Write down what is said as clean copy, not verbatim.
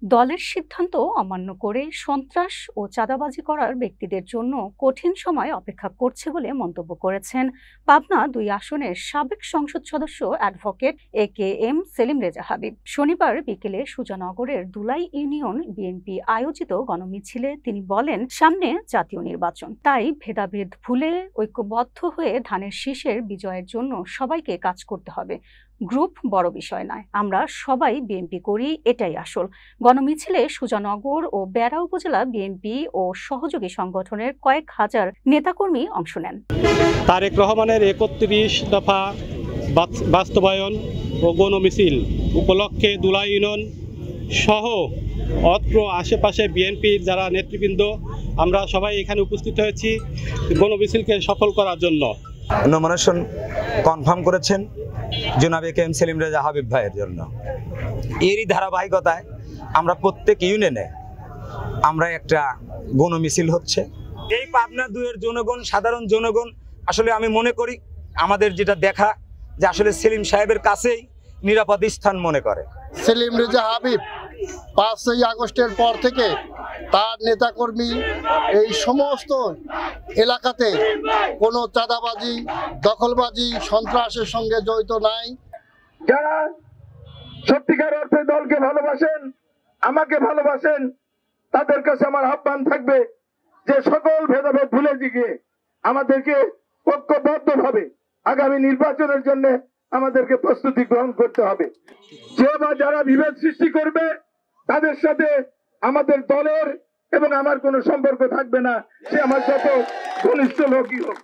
দলের সিদ্ধান্ত অমান্য করে সন্ত্রাস ও চাঁদাবাজি করার ব্যক্তিদের জন্য কঠিন সময় অপেক্ষা করছে বলে মন্তব্য করেছেন পাবনা ২ আসনের সাবেক সংসদ সদস্য অ্যাডভোকেট AKM সেলিম রেজা হাবিব। শনিবার বিকেলে সুজানগরের দুলাই ইউনিয়ন বিএনপি আয়োজিত গণমিছিলে তিনি বলেন, সামনে জাতীয় নির্বাচন, তাই ভেদাভেদ ভুলে ঐক্যবদ্ধ হয়ে ধানের শীষের বিজয়ের জন্য সবাইকে কাজ করতে হবে। গ্রুপ বড় বিষয় নয়, আমরা সবাই বিএনপি করি, এটাই আসল। গণমিছিলে সুজানগর ও বেড়া উপজেলা বিএনপি ও সহযোগী সংগঠনের কয়েক হাজার নেতাকর্মী অংশ নেন। তারেক রহমানের ৩১ দফা বাস্তবায়ন ও গণমিছিল উপলক্ষে দুলাই ইউনিয়ন সহ অত্র আশেপাশে বিএনপির যারা নেতৃবৃন্দ আমরা সবাই এখানে উপস্থিত হয়েছি গণমিছিলকে সফল করার জন্য। নমিনেশন কনফার্ম করেছেন জনাব AKM সেলিম রেজা হাবিব ভাইয়ের জন্য। এরই ধারাবাহিকতায় আমরা প্রত্যেক ইউনিয়নে আমরা একটা গণমিছিল হচ্ছে। এই পাবনা ২-এর জনগণ, সাধারণ জনগণ আসলে আমি মনে করি আমাদের যেটা দেখা যে আসলে সেলিম সাহেবের কাছেই নিরাপদ স্থান মনে করে। সেলিম রেজা হাবিব ৫ই আগস্টের পর থেকে তার নেতাকর্মী এই সমস্ত এলাকাতে কোনো চাঁদাবাজি, দখলবাজি, সন্ত্রাসের সঙ্গে জড়িত নাই। যারা সত্যিকার অর্থে দলকে ভালোবাসেন, আমাকে ভালোবাসেন, তাদের কাছে আমার আহ্বান থাকবে যে সকল ভেদাভেদ ভুলে গিয়ে আমাদেরকে ঐক্যবদ্ধভাবে আগামী নির্বাচনের জন্য আমাদেরকে প্রস্তুতি গ্রহণ করতে হবে। যে বা যারা বিভেদ সৃষ্টি করবে তাদের সাথে আমাদের দলের এবং আমার কোনো সম্পর্ক থাকবে না, সে আমার যত ঘনিষ্ঠ লোকই হোক।